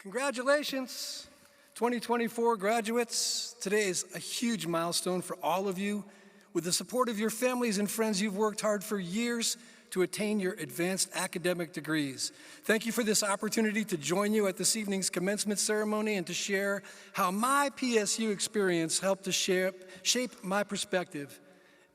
Congratulations, 2024 graduates. Today is a huge milestone for all of you. With the support of your families and friends, you've worked hard for years to attain your advanced academic degrees. Thank you for this opportunity to join you at this evening's commencement ceremony and to share how my PSU experience helped to shape my perspective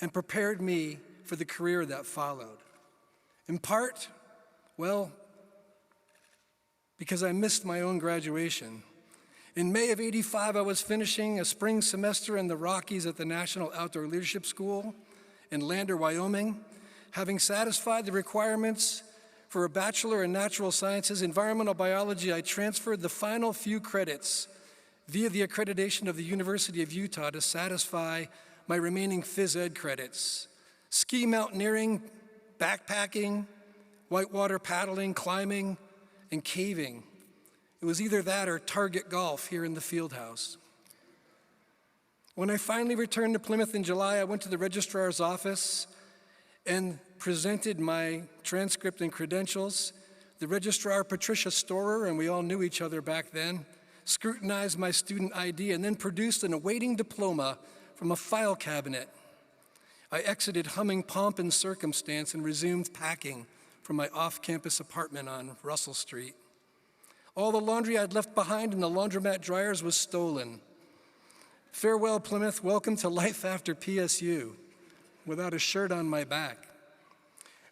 and prepared me for the career that followed. In part, well, because I missed my own graduation. In May of '85, I was finishing a spring semester in the Rockies at the National Outdoor Leadership School in Lander, Wyoming. Having satisfied the requirements for a Bachelor in Natural Sciences, Environmental Biology, I transferred the final few credits via the accreditation of the University of Utah to satisfy my remaining phys ed credits. Ski mountaineering, backpacking, whitewater paddling, climbing, and caving. It was either that or target golf here in the field house. When I finally returned to Plymouth in July, I went to the registrar's office and presented my transcript and credentials. The registrar, Patricia Storer, and we all knew each other back then, scrutinized my student ID and then produced an awaiting diploma from a file cabinet. I exited humming pomp and circumstance and resumed packing from my off-campus apartment on Russell Street. All the laundry I'd left behind in the laundromat dryers was stolen. Farewell, Plymouth. Welcome to life after PSU, without a shirt on my back.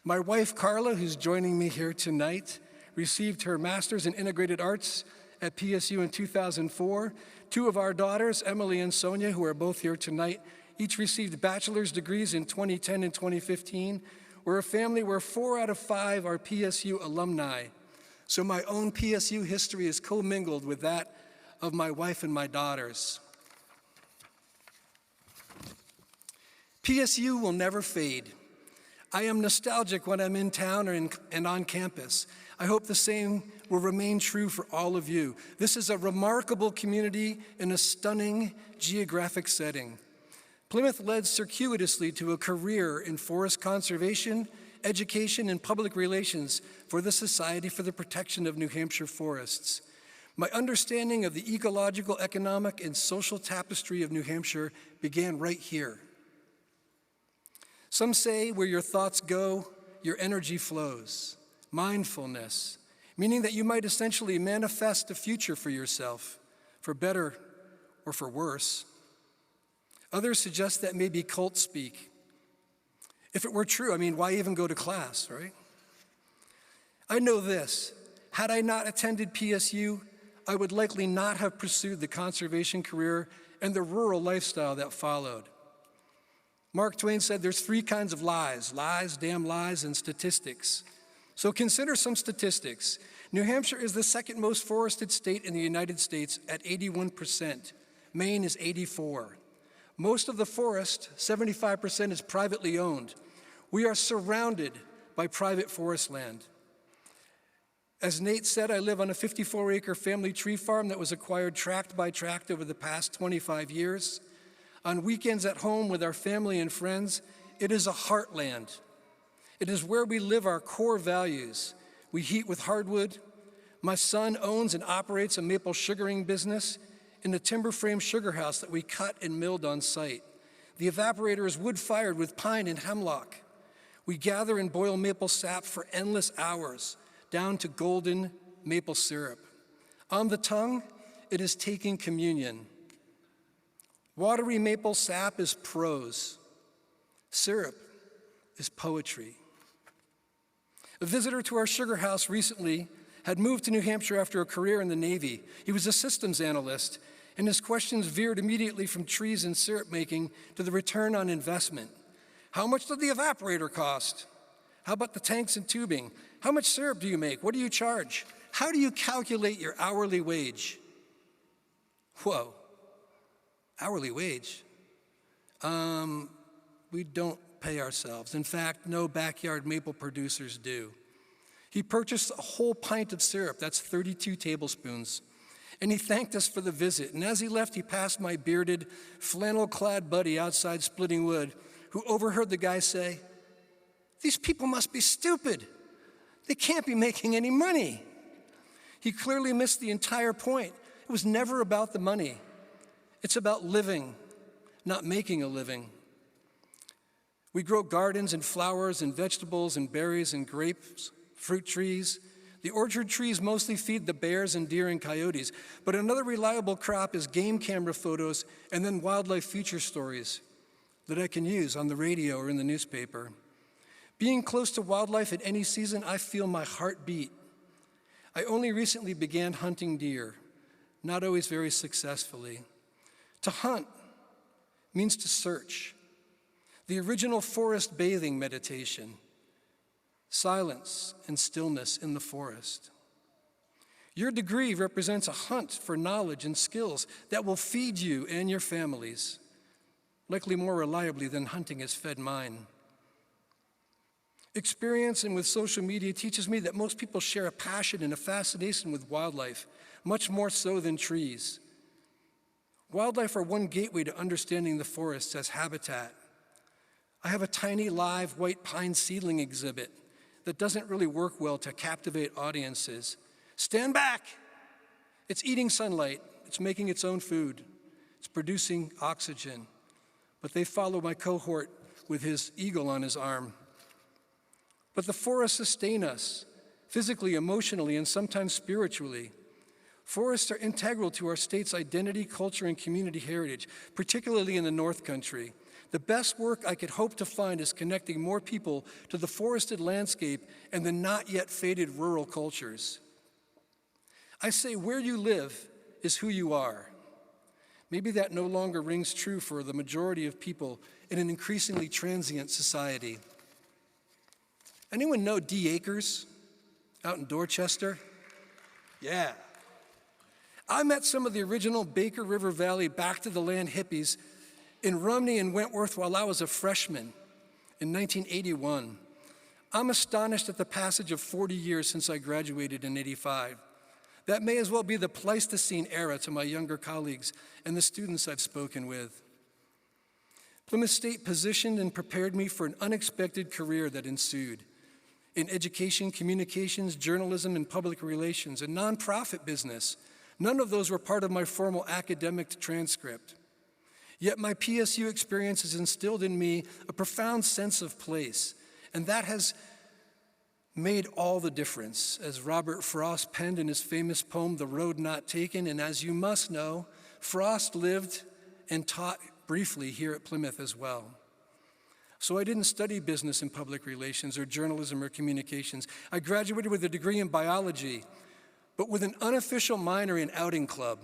My wife, Carla, who's joining me here tonight, received her master's in integrated arts at PSU in 2004. Two of our daughters, Emily and Sonia, who are both here tonight, each received bachelor's degrees in 2010 and 2015. We're a family where 4 out of 5 are PSU alumni. So my own PSU history is commingled with that of my wife and my daughters. PSU will never fade. I am nostalgic when I'm in town and on campus. I hope the same will remain true for all of you. This is a remarkable community in a stunning geographic setting. Plymouth led circuitously to a career in forest conservation, education, and public relations for the Society for the Protection of New Hampshire Forests. My understanding of the ecological, economic, and social tapestry of New Hampshire began right here. Some say where your thoughts go, your energy flows. Mindfulness, meaning that you might essentially manifest a future for yourself, for better or for worse. Others suggest that may be cult speak. If it were true, why even go to class, right? I know this, had I not attended PSU, I would likely not have pursued the conservation career and the rural lifestyle that followed. Mark Twain said there's 3 kinds of lies: lies, damn lies, and statistics. So consider some statistics. New Hampshire is the second most forested state in the United States at 81%. Maine is 84%. Most of the forest, 75%, is privately owned. We are surrounded by private forest land. As Nate said, I live on a 54-acre family tree farm that was acquired tract by tract over the past 25 years. On weekends at home with our family and friends, it is a heartland. It is where we live our core values. We heat with hardwood. My son owns and operates a maple sugaring business in a timber frame sugar house that we cut and milled on site. The evaporator is wood-fired with pine and hemlock. We gather and boil maple sap for endless hours, down to golden maple syrup. On the tongue, it is taking communion. Watery maple sap is prose. Syrup is poetry. A visitor to our sugar house recently had moved to New Hampshire after a career in the Navy. He was a systems analyst, and his questions veered immediately from trees and syrup making to the return on investment. How much did the evaporator cost? How about the tanks and tubing? How much syrup do you make? What do you charge? How do you calculate your hourly wage? Whoa, hourly wage? We don't pay ourselves. In fact, no backyard maple producers do. He purchased a whole pint of syrup, that's 32 tablespoons. And he thanked us for the visit. And as he left, he passed my bearded, flannel-clad buddy outside splitting wood, who overheard the guy say, "These people must be stupid. They can't be making any money." He clearly missed the entire point. It was never about the money. It's about living, not making a living. We grow gardens and flowers and vegetables and berries and grapes, fruit trees. The orchard trees mostly feed the bears and deer and coyotes, but another reliable crop is game camera photos and then wildlife feature stories that I can use on the radio or in the newspaper. Being close to wildlife at any season, I feel my heart beat. I only recently began hunting deer, not always very successfully. To hunt means to search. The original forest bathing meditation, silence and stillness in the forest. Your degree represents a hunt for knowledge and skills that will feed you and your families, likely more reliably than hunting has fed mine. Experience and with social media teaches me that most people share a passion and a fascination with wildlife, much more so than trees. Wildlife are one gateway to understanding the forests as habitat. I have a tiny live white pine seedling exhibit that doesn't really work well to captivate audiences. Stand back! It's eating sunlight, it's making its own food, it's producing oxygen. But they follow my cohort with his eagle on his arm. But the forests sustain us, physically, emotionally, and sometimes spiritually. Forests are integral to our state's identity, culture, and community heritage, particularly in the North Country. The best work I could hope to find is connecting more people to the forested landscape and the not yet faded rural cultures. I say where you live is who you are. Maybe that no longer rings true for the majority of people in an increasingly transient society. Anyone know D. Akers out in Dorchester? Yeah. I met some of the original Baker River Valley back to the land hippies in Rumney and Wentworth while I was a freshman in 1981. I'm astonished at the passage of 40 years since I graduated in '85. That may as well be the Pleistocene era to my younger colleagues and the students I've spoken with. Plymouth State positioned and prepared me for an unexpected career that ensued in education, communications, journalism, and public relations, and nonprofit business. None of those were part of my formal academic transcript. Yet my PSU experience has instilled in me a profound sense of place, and that has made all the difference, as Robert Frost penned in his famous poem, The Road Not Taken. And as you must know, Frost lived and taught briefly here at Plymouth as well. So I didn't study business and public relations or journalism or communications. I graduated with a degree in biology, but with an unofficial minor in outing club.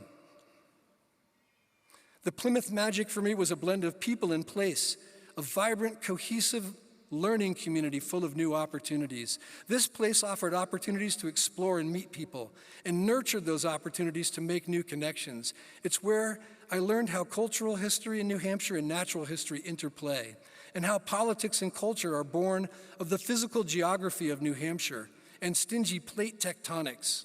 The Plymouth magic for me was a blend of people and place, a vibrant, cohesive learning community full of new opportunities. This place offered opportunities to explore and meet people and nurtured those opportunities to make new connections. It's where I learned how cultural history in New Hampshire and natural history interplay, and how politics and culture are born of the physical geography of New Hampshire and stingy plate tectonics.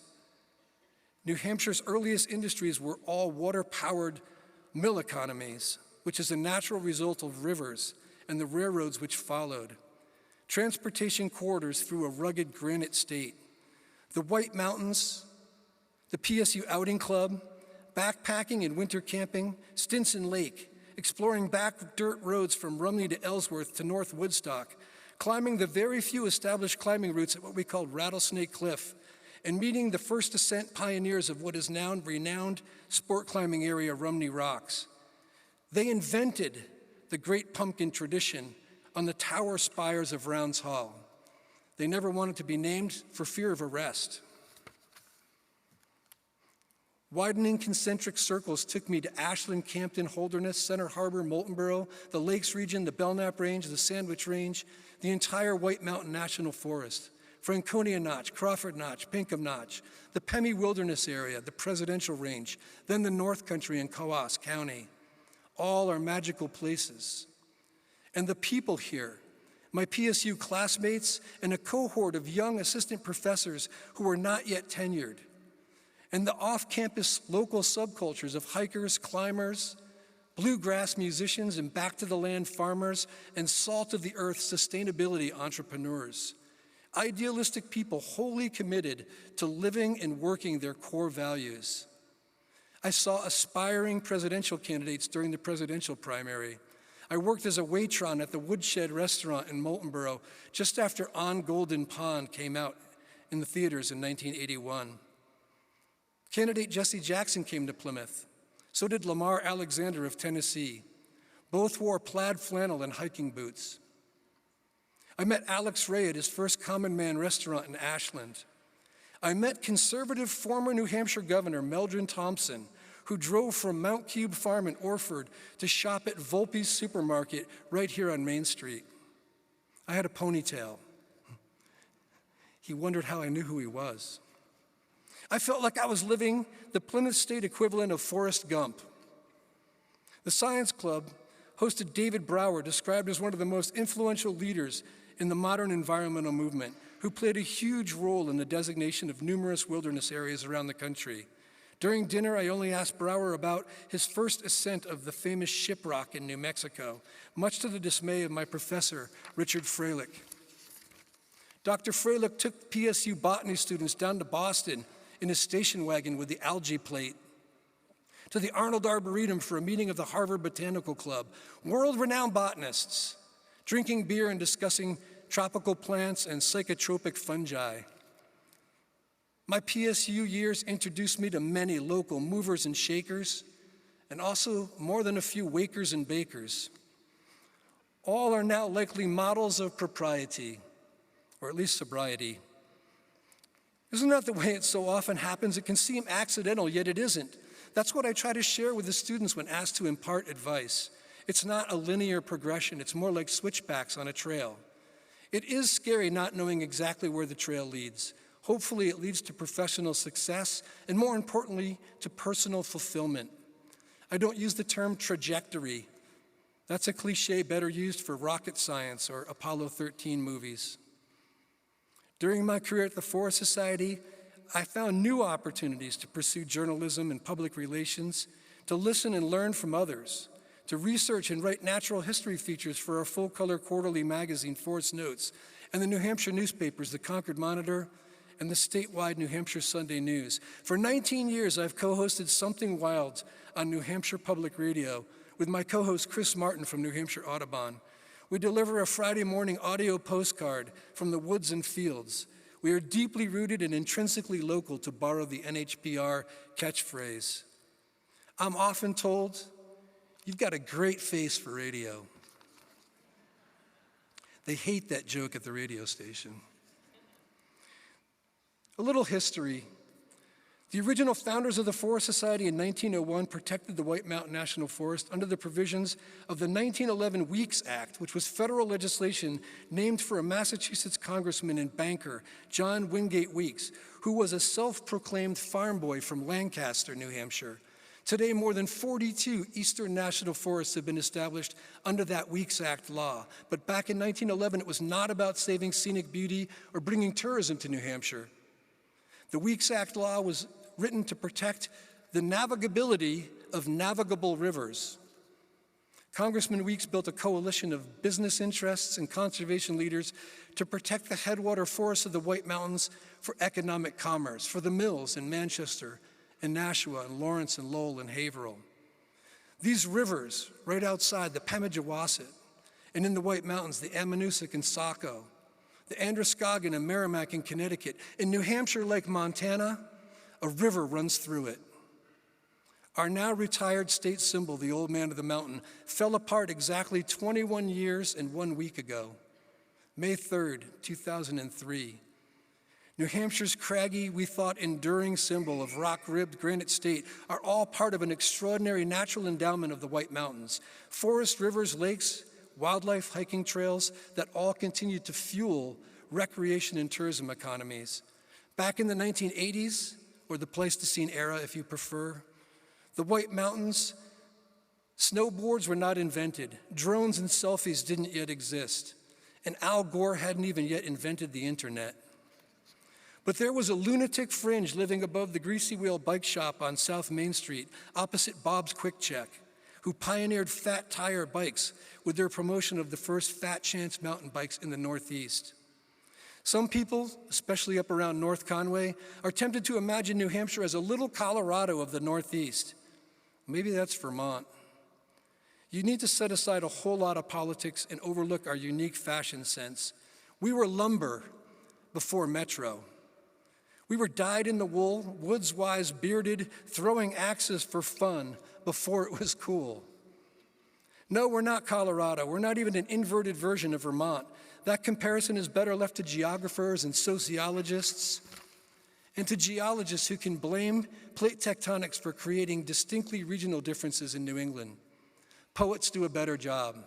New Hampshire's earliest industries were all water-powered mill economies, which is a natural result of rivers and the railroads which followed. Transportation corridors through a rugged granite state. The White Mountains, the PSU Outing Club, backpacking and winter camping, Stinson Lake, exploring back dirt roads from Rumney to Ellsworth to North Woodstock, climbing the very few established climbing routes at what we called Rattlesnake Cliff, and meeting the first ascent pioneers of what is now renowned sport climbing area, Rumney Rocks. They invented the Great Pumpkin tradition on the tower spires of Rounds Hall. They never wanted to be named for fear of arrest. Widening concentric circles took me to Ashland, Campton, Holderness, Center Harbor, Moultonboro, the Lakes region, the Belknap Range, the Sandwich Range, the entire White Mountain National Forest, Franconia Notch, Crawford Notch, Pinkham Notch, the Pemmy Wilderness area, the Presidential Range, then the North Country in Coos County. All are magical places. And the people here, my PSU classmates and a cohort of young assistant professors who are not yet tenured, and the off-campus local subcultures of hikers, climbers, bluegrass musicians, and back-to-the-land farmers, and salt-of-the-earth sustainability entrepreneurs. idealistic people wholly committed to living and working their core values. I saw aspiring presidential candidates during the presidential primary. I worked as a waitress at the Woodshed restaurant in Moultonborough just after On Golden Pond came out in the theaters in 1981. Candidate Jesse Jackson came to Plymouth. So did Lamar Alexander of Tennessee. Both wore plaid flannel and hiking boots. I met Alex Ray at his first Common Man restaurant in Ashland. I met conservative former New Hampshire Governor Meldrum Thompson, who drove from Mount Cube Farm in Orford to shop at Volpe's Supermarket right here on Main Street. I had a ponytail. He wondered how I knew who he was. I felt like I was living the Plymouth State equivalent of Forrest Gump. The Science Club hosted David Brower, described as one of the most influential leaders in the modern environmental movement, who played a huge role in the designation of numerous wilderness areas around the country. During dinner, I only asked Brower about his first ascent of the famous Shiprock in New Mexico, much to the dismay of my professor, Richard Freilich. Dr. Freilich took PSU botany students down to Boston in his station wagon with the algae plate, to the Arnold Arboretum for a meeting of the Harvard Botanical Club, world-renowned botanists, drinking beer and discussing tropical plants and psychotropic fungi. My PSU years introduced me to many local movers and shakers, and also more than a few wakers and bakers. All are now likely models of propriety, or at least sobriety. Isn't that the way it so often happens? It can seem accidental, yet it isn't. That's what I try to share with the students when asked to impart advice. It's not a linear progression. It's more like switchbacks on a trail. It is scary not knowing exactly where the trail leads. Hopefully it leads to professional success, and more importantly, to personal fulfillment. I don't use the term trajectory. That's a cliche better used for rocket science or Apollo 13 movies. During my career at the Forest Society, I found new opportunities to pursue journalism and public relations, to listen and learn from others, to research and write natural history features for our full-color quarterly magazine, Forest Notes, and the New Hampshire newspapers, the Concord Monitor, and the statewide New Hampshire Sunday News. For 19 years, I've co-hosted Something Wild on New Hampshire Public Radio with my co-host Chris Martin from New Hampshire Audubon. We deliver a Friday morning audio postcard from the woods and fields. We are deeply rooted and intrinsically local, to borrow the NHPR catchphrase. I'm often told, you've got a great face for radio. They hate that joke at the radio station. A little history. The original founders of the Forest Society in 1901 protected the White Mountain National Forest under the provisions of the 1911 Weeks Act, which was federal legislation named for a Massachusetts congressman and banker, John Wingate Weeks, who was a self-proclaimed farm boy from Lancaster, New Hampshire. Today, more than 42 eastern national forests have been established under that Weeks Act law. But back in 1911, it was not about saving scenic beauty or bringing tourism to New Hampshire. The Weeks Act law was written to protect the navigability of navigable rivers. Congressman Weeks built a coalition of business interests and conservation leaders to protect the headwater forests of the White Mountains for economic commerce, for the mills in Manchester and Nashua and Lawrence and Lowell and Haverhill. These rivers, right outside the Pemigewasset, and in the White Mountains, the Ammonoosuc and Saco, the Androscoggin and Merrimack in Connecticut. In New Hampshire, like Montana, a river runs through it. Our now retired state symbol, the Old Man of the Mountain, fell apart exactly 21 years and 1 week ago, May 3rd, 2003. New Hampshire's craggy, we thought, enduring symbol of rock-ribbed granite state are all part of an extraordinary natural endowment of the White Mountains. Forests, rivers, lakes, wildlife, hiking trails that all continue to fuel recreation and tourism economies. Back in the 1980s, or the Pleistocene era if you prefer, the White Mountains, snowboards were not invented, drones and selfies didn't yet exist, and Al Gore hadn't even yet invented the internet. But there was a lunatic fringe living above the Greasy Wheel Bike Shop on South Main Street, opposite Bob's Quick Check, who pioneered fat tire bikes with their promotion of the first Fat Chance mountain bikes in the Northeast. Some people, especially up around North Conway, are tempted to imagine New Hampshire as a little Colorado of the Northeast. Maybe that's Vermont. You need to set aside a whole lot of politics and overlook our unique fashion sense. We were lumber before metro. We were dyed-in-the-wool, woods-wise, bearded, throwing axes for fun before it was cool. No, we're not Colorado. We're not even an inverted version of Vermont. That comparison is better left to geographers and sociologists, and to geologists who can blame plate tectonics for creating distinctly regional differences in New England. Poets do a better job.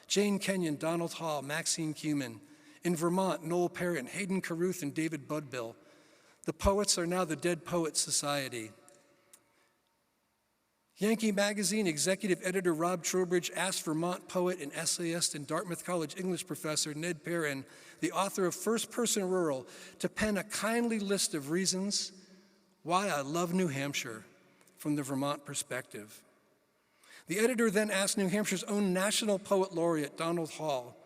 Jane Kenyon, Donald Hall, Maxine Kumin. In Vermont, Noel Parent, Hayden Carruth, and David Budbill. The poets are now the Dead Poets Society. Yankee magazine executive editor Rob Trowbridge asked Vermont poet and essayist and Dartmouth College English professor Ned Perrin, the author of First Person Rural, to pen a kindly list of reasons why I love New Hampshire from the Vermont perspective. The editor then asked New Hampshire's own national poet laureate, Donald Hall,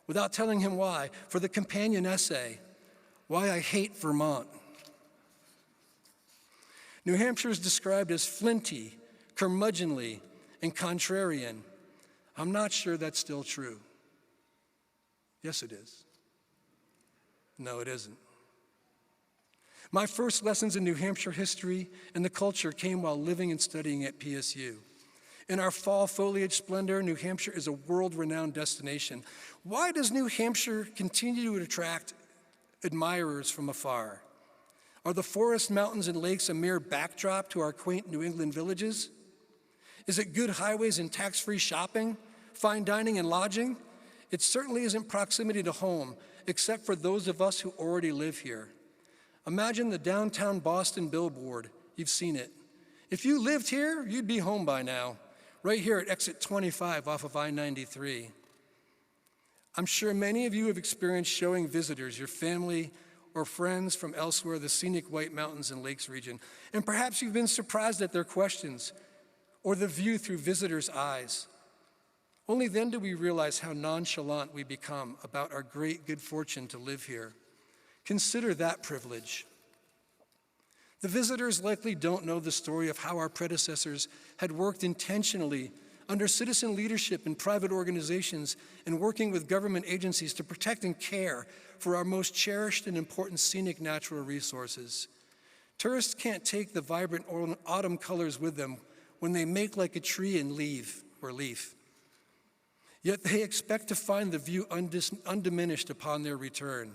without telling him why, for the companion essay, Why I Hate Vermont. New Hampshire is described as flinty, curmudgeonly, and contrarian. I'm not sure that's still true. Yes, it is. No, it isn't. My first lessons in New Hampshire history and the culture came while living and studying at PSU. In our fall foliage splendor, New Hampshire is a world-renowned destination. Why does New Hampshire continue to attract admirers from afar? Are the forest, mountains, and lakes a mere backdrop to our quaint New England villages? Is it good highways and tax-free shopping, fine dining and lodging? It certainly isn't proximity to home, except for those of us who already live here. Imagine the downtown Boston billboard. You've seen it. If you lived here, you'd be home by now, right here at exit 25 off of I-93. I'm sure many of you have experienced showing visitors, your family or friends from elsewhere, the scenic White Mountains and Lakes region, and perhaps you've been surprised at their questions or the view through visitors' eyes. Only then do we realize how nonchalant we become about our great good fortune to live here. Consider that privilege. The visitors likely don't know the story of how our predecessors had worked intentionally under citizen leadership in private organizations and working with government agencies to protect and care for our most cherished and important scenic natural resources. Tourists can't take the vibrant autumn colors with them when they make like a tree and leaf. Yet they expect to find the view undiminished upon their return.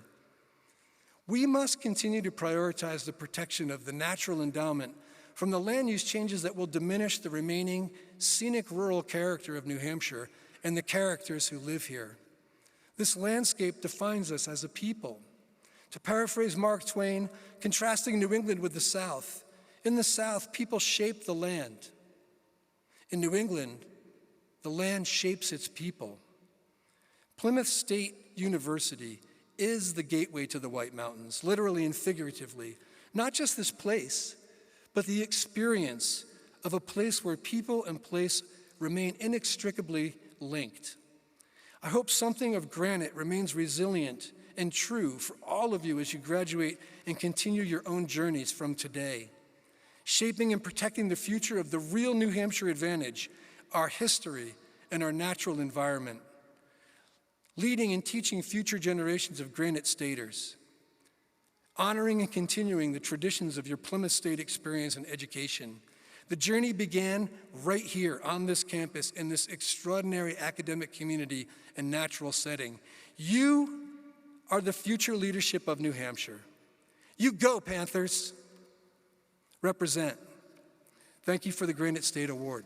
We must continue to prioritize the protection of the natural endowment from the land use changes that will diminish the remaining scenic rural character of New Hampshire and the characters who live here. This landscape defines us as a people. To paraphrase Mark Twain, contrasting New England with the South, in the South, people shape the land. In New England, the land shapes its people. Plymouth State University is the gateway to the White Mountains, literally and figuratively. Not just this place, but the experience of a place where people and place remain inextricably linked. I hope something of granite remains resilient and true for all of you as you graduate and continue your own journeys from today, shaping and protecting the future of the real New Hampshire advantage, our history and our natural environment, leading and teaching future generations of granite staters, honoring and continuing the traditions of your Plymouth State experience and education. The journey began right here on this campus in this extraordinary academic community and natural setting. You are the future leadership of New Hampshire. You go, Panthers. Represent. Thank you for the Granite State Award.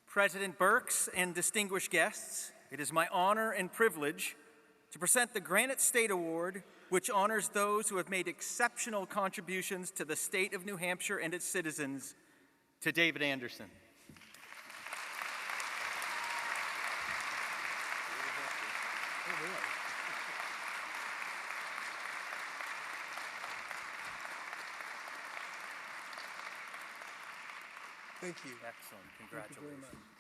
President Burks and distinguished guests, it is my honor and privilege to present the Granite State Award, which honors those who have made exceptional contributions to the state of New Hampshire and its citizens, to David Anderson. Thank you. Excellent. Thank you very Congratulations. much.